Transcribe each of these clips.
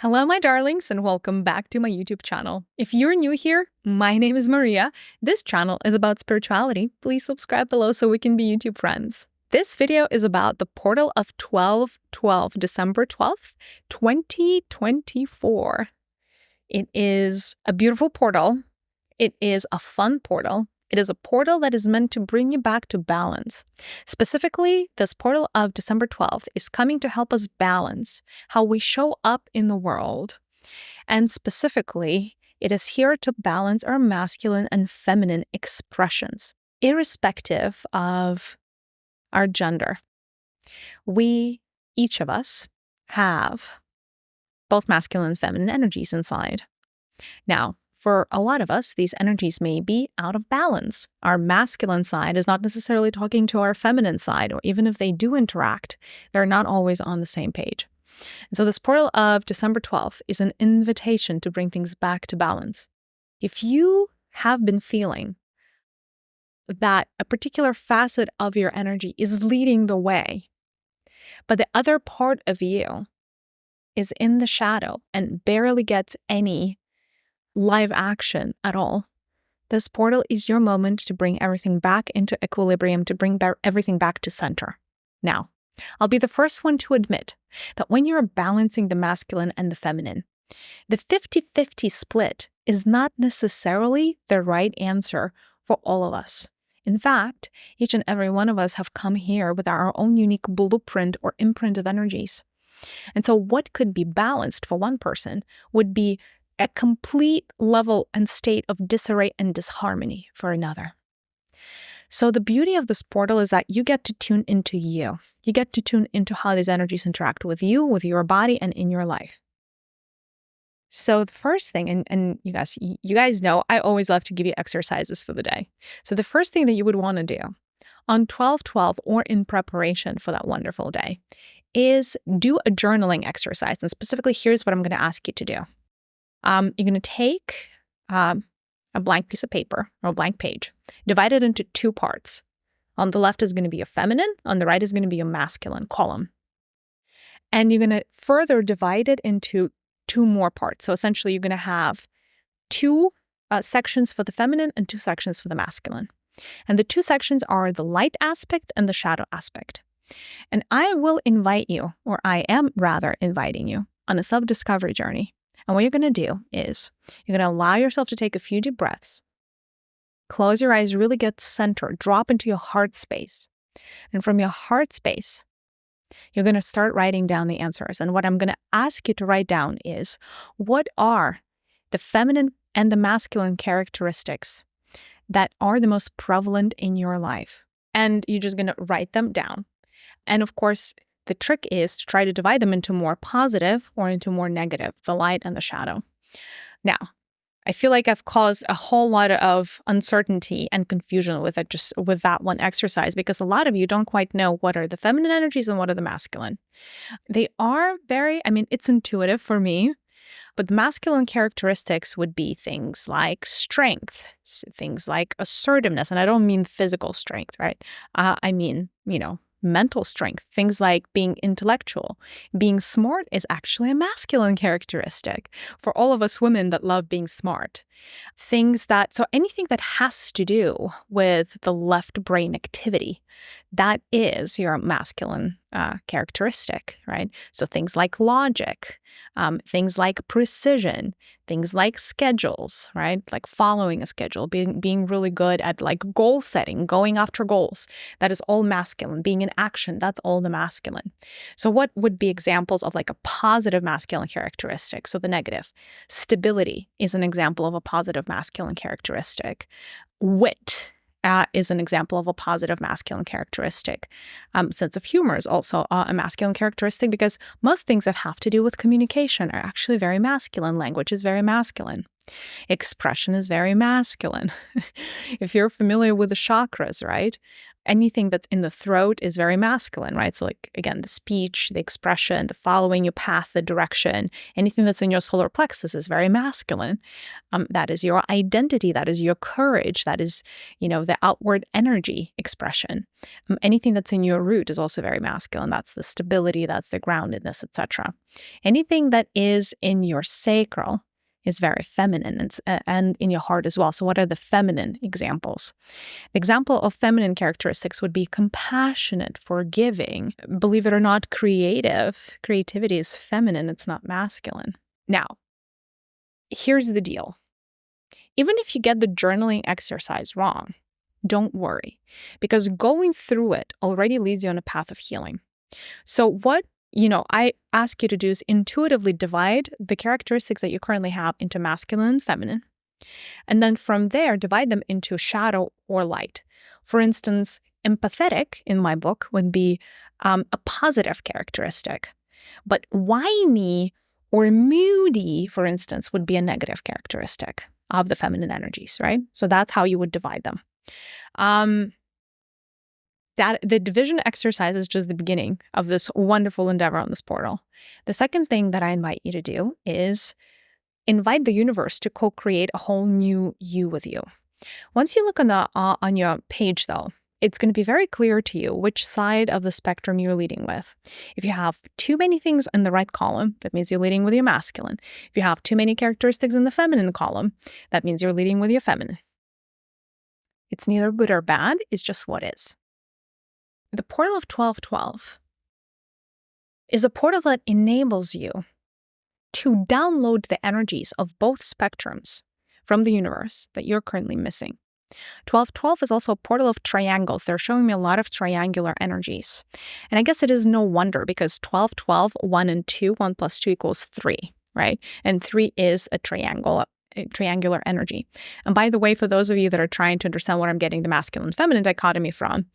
Hello, my darlings, and welcome back to my YouTube channel. If you're new here, my name is Mariya. This channel is about spirituality. Please subscribe below so we can be YouTube friends. This video is about the portal of 12/12, December 12th, 2024. It is a beautiful portal. It is a fun portal. It is a portal that is meant to bring you back to balance. Specifically, this portal of December 12th is coming to help us balance how we show up in the world. And specifically, it is here to balance our masculine and feminine expressions, irrespective of our gender. We, each of us, have both masculine and feminine energies inside. Now, for a lot of us, these energies may be out of balance. Our masculine side is not necessarily talking to our feminine side, or even if they do interact, they're not always on the same page. And so this portal of December 12th is an invitation to bring things back to balance. If you have been feeling that a particular facet of your energy is leading the way, but the other part of you is in the shadow and barely gets any live action at all, this portal is your moment to bring everything back into equilibrium, to bring everything back to center. Now, I'll be the first one to admit that when you're balancing the masculine and the feminine, the 50-50 split is not necessarily the right answer for all of us. In fact, each and every one of us have come here with our own unique blueprint or imprint of energies. And so what could be balanced for one person would be a complete level and state of disarray and disharmony for another. So the beauty of this portal is that you get to tune into you. You get to tune into how these energies interact with you, with your body, and in your life. So the first thing, and you guys know, I always love to give you exercises for the day. So the first thing that you would want to do on 12/12 or in preparation for that wonderful day is do a journaling exercise. And specifically, here's what I'm going to ask you to do. You're going to take a blank piece of paper or a blank page, divide it into two parts. On the left is going to be a feminine, on the right is going to be a masculine column. And you're going to further divide it into two more parts. So essentially, you're going to have two sections for the feminine and two sections for the masculine. And the two sections are the light aspect and the shadow aspect. And I will invite you, or I am rather inviting you, on a self-discovery journey. And what you're going to do is you're going to allow yourself to take a few deep breaths, close your eyes, really get centered, drop into your heart space. And from your heart space, you're going to start writing down the answers. And what I'm going to ask you to write down is, what are the feminine and the masculine characteristics that are the most prevalent in your life? And you're just going to write them down. And of course, the trick is to try to divide them into more positive or into more negative, the light and the shadow. Now, I feel like I've caused a whole lot of uncertainty and confusion with that one exercise, because a lot of you don't quite know what are the feminine energies and what are the masculine. They are it's intuitive for me, but the masculine characteristics would be things like strength, things like assertiveness, and I don't mean physical strength, right? I mean, mental strength, things like being intellectual. Being smart is actually a masculine characteristic for all of us women that love being smart. So anything that has to do with the left brain activity, that is your masculine characteristic, right? So things like logic, things like precision, things like schedules, right? Like following a schedule, being really good at like goal setting, going after goals. That is all masculine. Being in action, that's all the masculine. So what would be examples of like a positive masculine characteristic? So the negative. Stability is an example of a positive masculine characteristic. Wit is an example of a positive masculine characteristic. Sense of humor is also a masculine characteristic, because most things that have to do with communication are actually very masculine. Language is very masculine. Expression is very masculine. If you're familiar with the chakras, right? Anything that's in the throat is very masculine, right? So like, again, the speech, the expression, the following your path, the direction, anything that's in your solar plexus is very masculine. That is your identity. That is your courage. That is, the outward energy expression. Anything that's in your root is also very masculine. That's the stability, that's the groundedness, etc. Anything that is in your sacral is very feminine and in your heart as well. So what are the feminine examples? The example of feminine characteristics would be compassionate, forgiving. Believe it or not, creative. Creativity is feminine, it's not masculine. Now, here's the deal. Even if you get the journaling exercise wrong, don't worry, because going through it already leads you on a path of healing. So what I ask you to do is intuitively divide the characteristics that you currently have into masculine and feminine. And then from there, divide them into shadow or light. For instance, empathetic in my book would be a positive characteristic. But whiny or moody, for instance, would be a negative characteristic of the feminine energies, right? So that's how you would divide them. That the division exercise is just the beginning of this wonderful endeavor on this portal. The second thing that I invite you to do is invite the universe to co-create a whole new you with you. Once you look on your page, though, it's going to be very clear to you which side of the spectrum you're leading with. If you have too many things in the right column, that means you're leading with your masculine. If you have too many characteristics in the feminine column, that means you're leading with your feminine. It's neither good or bad, it's just what is. The portal of 1212 is a portal that enables you to download the energies of both spectrums from the universe that you're currently missing. 1212 is also a portal of triangles. They're showing me a lot of triangular energies. And I guess it is no wonder because 1212, 1 and 2, 1 plus 2 equals 3, right? And 3 is a triangular energy. And by the way, for those of you that are trying to understand what I'm getting the masculine and feminine dichotomy from,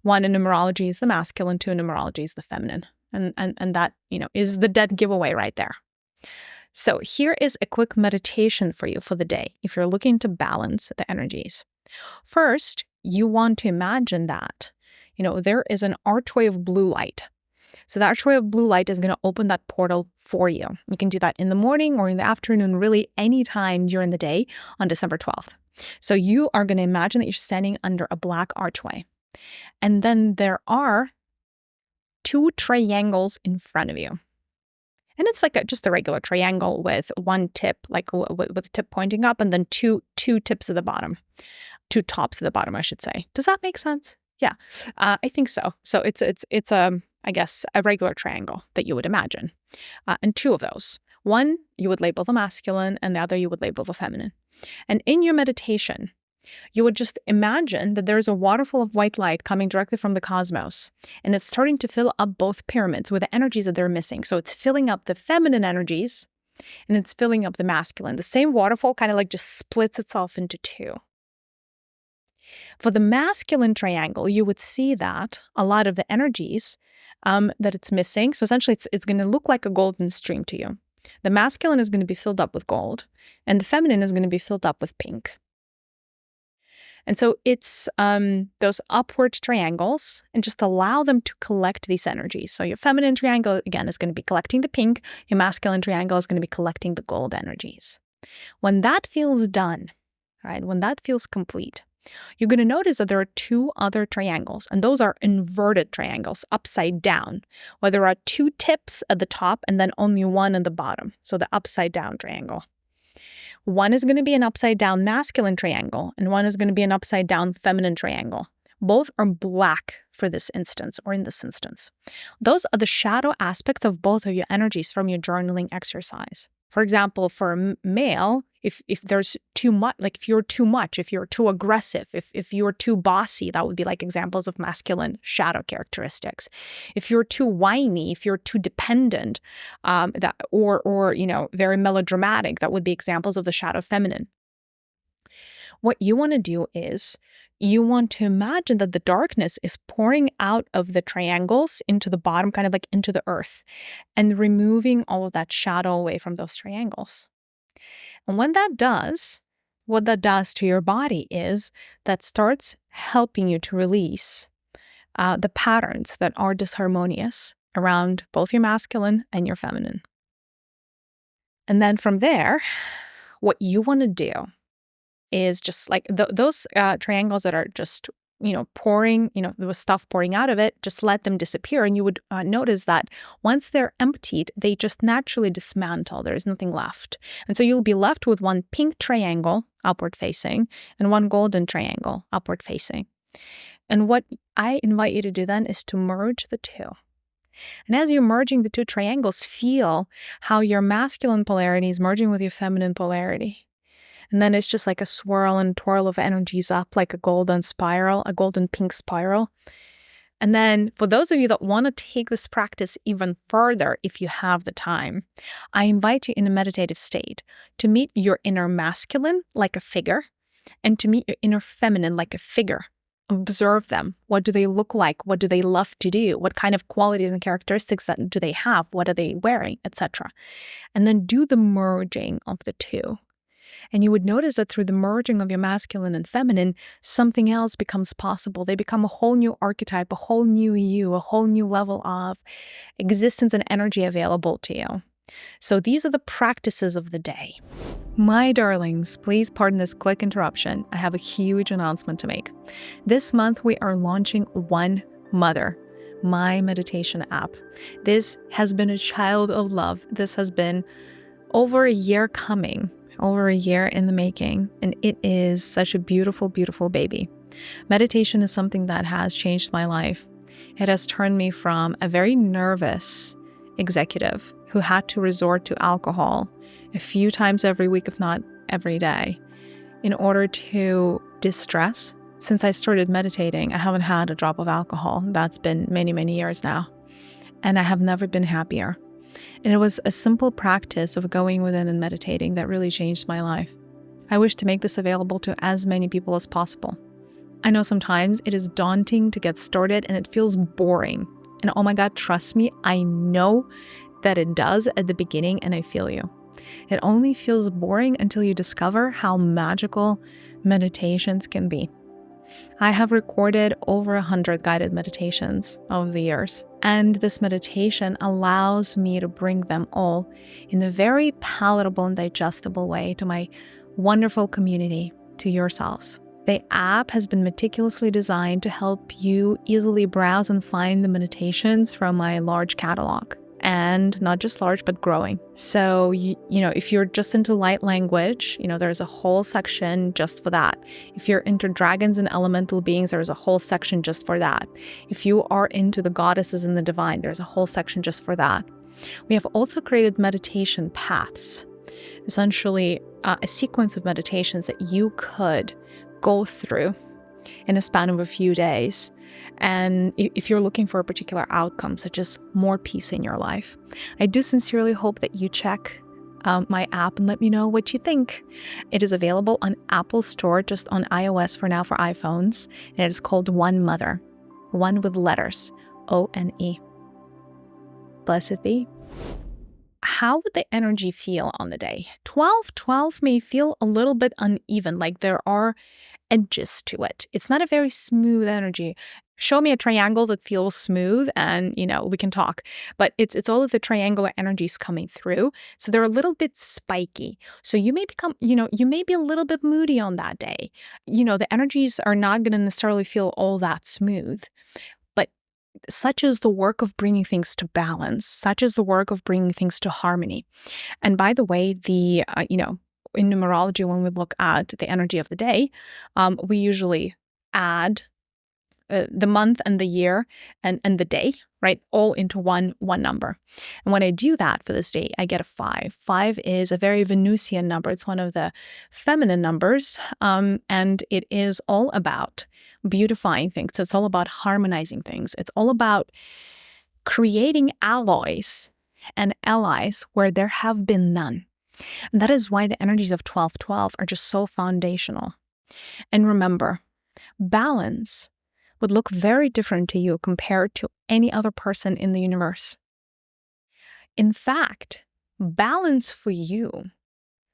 1 in numerology is the masculine, 2 in numerology is the feminine. And that, is the dead giveaway right there. So here is a quick meditation for you for the day if you're looking to balance the energies. First, you want to imagine that, there is an archway of blue light. So the archway of blue light is going to open that portal for you. You can do that in the morning or in the afternoon, really anytime during the day on December 12th. So you are going to imagine that you're standing under a black archway. And then there are 2 triangles in front of you. And it's like just a regular triangle with one tip, like with a tip pointing up, and then two tips at the bottom. 2 tops at the bottom, I should say. Does that make sense? Yeah, I think so. So it's I guess, a regular triangle that you would imagine. And 2 of those. One, you would label the masculine, and the other you would label the feminine. And in your meditation, you would just imagine that there's a waterfall of white light coming directly from the cosmos, and it's starting to fill up both pyramids with the energies that they're missing. So it's filling up the feminine energies, and it's filling up the masculine. The same waterfall kind of like just splits itself into 2. For the masculine triangle, you would see that a lot of the energies that it's missing. So essentially, it's going to look like a golden stream to you. The masculine is going to be filled up with gold, and the feminine is going to be filled up with pink. And so it's those upward triangles, and just allow them to collect these energies. So your feminine triangle, again, is going to be collecting the pink. Your masculine triangle is going to be collecting the gold energies. When that feels done, right, when that feels complete, you're going to notice that there are 2 other triangles, and those are inverted triangles, upside down, where there are 2 tips at the top and then only 1 at the bottom. So the upside down triangle. One is going to be an upside down masculine triangle, and one is going to be an upside down feminine triangle. Both are black for this instance, or in this instance. Those are the shadow aspects of both of your energies from your journaling exercise. For example, for a male, if there's too much, like if you're too much, if you're too aggressive, if you're too bossy, that would be like examples of masculine shadow characteristics. If you're too whiny, if you're too dependent, or very melodramatic, that would be examples of the shadow feminine. What you want to do is you want to imagine that the darkness is pouring out of the triangles into the bottom, kind of like into the earth, and removing all of that shadow away from those triangles. And when that does, what that does to your body is that starts helping you to release the patterns that are disharmonious around both your masculine and your feminine. And then from there, what you want to do is just like those triangles that are just, pouring, there was stuff pouring out of it, just let them disappear. And you would notice that once they're emptied, they just naturally dismantle. There's nothing left. And so you'll be left with one pink triangle upward facing and one golden triangle upward facing. And what I invite you to do then is to merge the two. And as you're merging the two triangles, feel how your masculine polarity is merging with your feminine polarity. And then it's just like a swirl and twirl of energies up, like a golden spiral, a golden pink spiral. And then for those of you that want to take this practice even further, if you have the time, I invite you in a meditative state to meet your inner masculine like a figure and to meet your inner feminine like a figure. Observe them. What do they look like? What do they love to do? What kind of qualities and characteristics that do they have? What are they wearing, etc. And then do the merging of the two. And you would notice that through the merging of your masculine and feminine, something else becomes possible. They become a whole new archetype, a whole new you, a whole new level of existence and energy available to you. So these are the practices of the day. My darlings, please pardon this quick interruption. I have a huge announcement to make. This month, we are launching One Mother, my meditation app. This has been a child of love. This has been over a year coming, over a year in the making, and it is such a beautiful, beautiful baby. Meditation is something that has changed my life. It has turned me from a very nervous executive who had to resort to alcohol a few times every week, if not every day, in order to distress. Since I started meditating, I haven't had a drop of alcohol. That's been many, many years now. And I have never been happier. And it was a simple practice of going within and meditating that really changed my life. I wish to make this available to as many people as possible. I know sometimes it is daunting to get started and it feels boring. And oh my God, trust me, I know that it does at the beginning, and I feel you. It only feels boring until you discover how magical meditations can be. I have recorded over 100 guided meditations over the years, and this meditation allows me to bring them all in a very palatable and digestible way to my wonderful community, to yourselves. The app has been meticulously designed to help you easily browse and find the meditations from my large catalog. And not just large, but growing. So, if you're just into light language, there's a whole section just for that. If you're into dragons and elemental beings, there's a whole section just for that. If you are into the goddesses and the divine, there's a whole section just for that. We have also created meditation paths, essentially a sequence of meditations that you could go through in a span of a few days. And if you're looking for a particular outcome, such as more peace in your life, I do sincerely hope that you check my app and let me know what you think. It is available on Apple Store, just on iOS for now for iPhones. And it is called One Mother, one with letters, O-N-E. Blessed be. How would the energy feel on the day? 12-12 may feel a little bit uneven, like there are edges to it. It's not a very smooth energy. Show me a triangle that feels smooth and, we can talk. But it's all of the triangular energies coming through. So they're a little bit spiky. So you may become, you may be a little bit moody on that day. The energies are not going to necessarily feel all that smooth. But such is the work of bringing things to balance. Such is the work of bringing things to harmony. And by the way, in numerology, when we look at the energy of the day, we usually add the month and the year and the day, right, all into one number. And when I do that for this day, I get a 5. 5 is a very Venusian number. It's one of the feminine numbers, and it is all about beautifying things. It's all about harmonizing things. It's all about creating alloys and allies where there have been none. And that is why the energies of 12-12 are just so foundational. And remember, balance would look very different to you compared to any other person in the universe. In fact, balance for you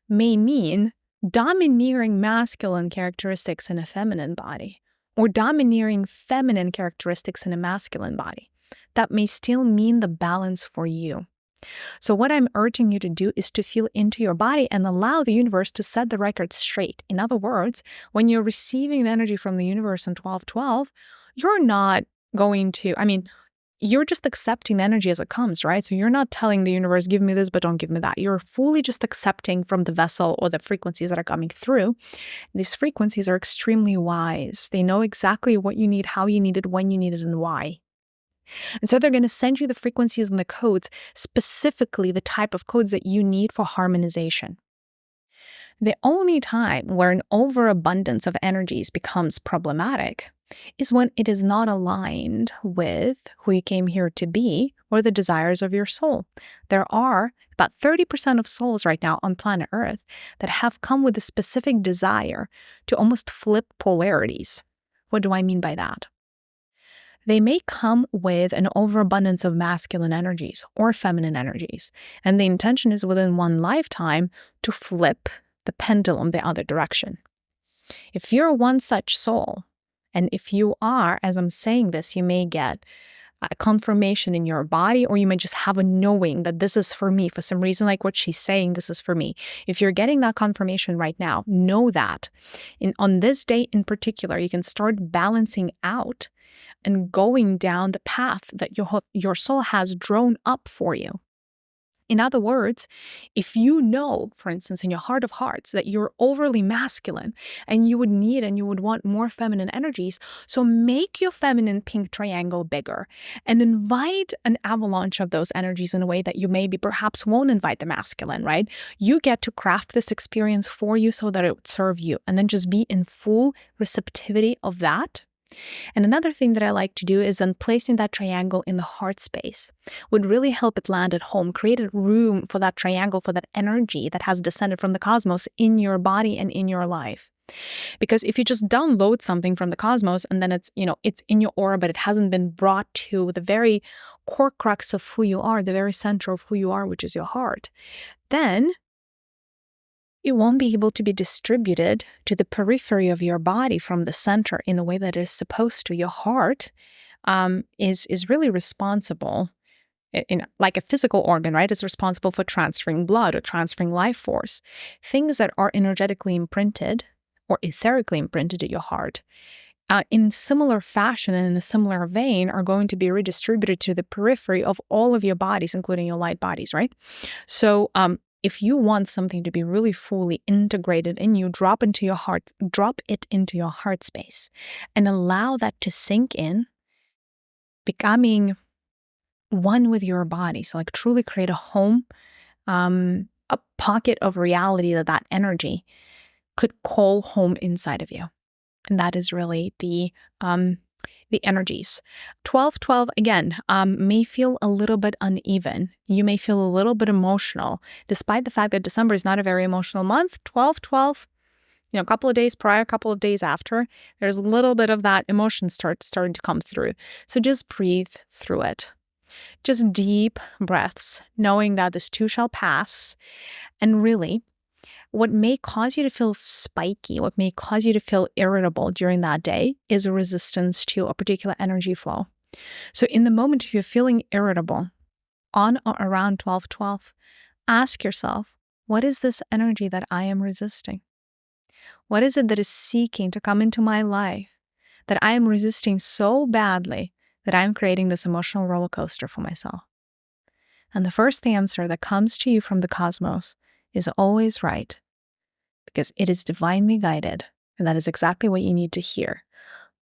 may mean domineering masculine characteristics in a feminine body, or domineering feminine characteristics in a masculine body. That may still mean the balance for you. So what I'm urging you to do is to feel into your body and allow the universe to set the record straight. In other words, when you're receiving the energy from the universe in 1212, you're not going to, you're just accepting the energy as it comes, right? So you're not telling the universe, give me this, but don't give me that. You're fully just accepting from the vessel or the frequencies that are coming through. These frequencies are extremely wise. They know exactly what you need, how you need it, when you need it, and why. And so they're going to send you the frequencies and the codes, specifically the type of codes that you need for harmonization. The only time where an overabundance of energies becomes problematic is when it is not aligned with who you came here to be or the desires of your soul. There are about 30% of souls right now on planet Earth that have come with a specific desire to almost flip polarities. What do I mean by that? They may come with an overabundance of masculine energies or feminine energies, and the intention is within one lifetime to flip the pendulum the other direction. If you're one such soul, and if you are, as I'm saying this, you may get a confirmation in your body, or you may just have a knowing that this is for me. For some reason, like what she's saying, this is for me. If you're getting that confirmation right now, know that on this day in particular, you can start balancing out and going down the path that your soul has drawn up for you. In other words, if you know, for instance, in your heart of hearts, that you're overly masculine and you would need and you would want more feminine energies, so make your feminine pink triangle bigger and invite an avalanche of those energies in a way that you maybe perhaps won't invite the masculine, right? You get to craft this experience for you so that it would serve you, and then just be in full receptivity of that. And another thing that I like to do is then placing that triangle in the heart space would really help it land at home, create a room for that triangle, for that energy that has descended from the cosmos in your body and in your life. Because if you just download something from the cosmos and then it's in your aura, but it hasn't been brought to the very core crux of who you are, the very center of who you are, which is your heart, then it won't be able to be distributed to the periphery of your body from the center in the way that it is supposed to. Your heart is really responsible, like a physical organ, right? It's responsible for transferring blood or transferring life force. Things that are energetically imprinted or etherically imprinted at your heart, in similar fashion and in a similar vein, are going to be redistributed to the periphery of all of your bodies, including your light bodies, right? So, if you want something to be really fully integrated in you, drop it into your heart space and allow that to sink in, becoming one with your body. So like truly create a home, a pocket of reality that energy could call home inside of you. And that is really the energies. 12/12, again, may feel a little bit uneven. You may feel a little bit emotional, despite the fact that December is not a very emotional month. 12/12, a couple of days prior, a couple of days after, there's a little bit of that emotion starting to come through. So just breathe through it. Just deep breaths, knowing that this too shall pass. And really, what may cause you to feel spiky, what may cause you to feel irritable during that day is a resistance to a particular energy flow. So in the moment, if you're feeling irritable on or around 12/12, ask yourself, what is this energy that I am resisting? What is it that is seeking to come into my life that I am resisting so badly that I'm creating this emotional roller coaster for myself? And the first answer that comes to you from the cosmos is always right, because it is divinely guided, and that is exactly what you need to hear,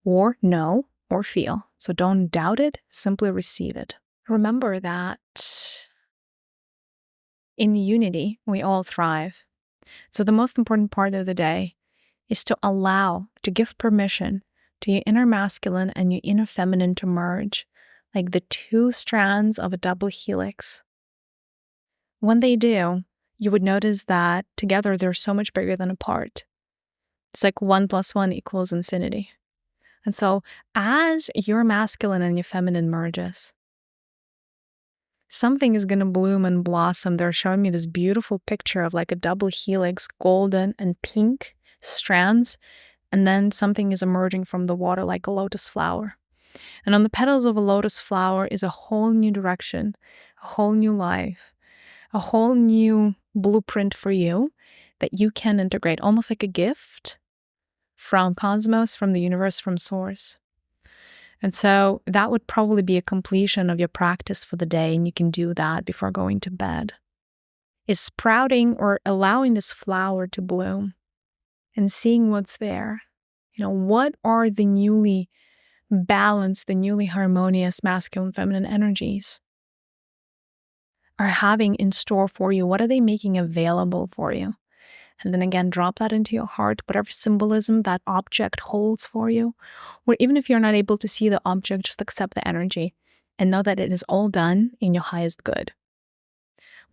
or know, or feel. So don't doubt it, simply receive it. Remember that in unity, we all thrive. So the most important part of the day is to give permission to your inner masculine and your inner feminine to merge, like the two strands of a double helix. When they do, you would notice that together they're so much bigger than apart. It's like 1 + 1 = infinity. And so as your masculine and your feminine merges, something is going to bloom and blossom. They're showing me this beautiful picture of like a double helix, golden and pink strands And then something is emerging from the water like a lotus flower. And on the petals of a lotus flower is a whole new direction, a whole new life, a whole new blueprint for you that you can integrate, almost like a gift from cosmos, from the universe, from source. And so that would probably be a completion of your practice for the day, and you can do that before going to bed. Is sprouting or allowing this flower to bloom and seeing what's there. What are the newly balanced, the newly harmonious masculine, feminine energies are having in store for you? What are they making available for you? And then again, drop that into your heart, whatever symbolism that object holds for you. Or even if you're not able to see the object, just accept the energy and know that it is all done in your highest good.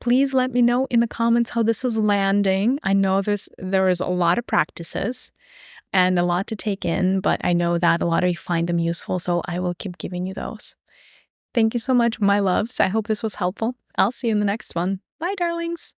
Please let me know in the comments how this is landing. I know there is a lot of practices and a lot to take in, but I know that a lot of you find them useful, so I will keep giving you those. Thank you so much, my loves. I hope this was helpful. I'll see you in the next one. Bye, darlings.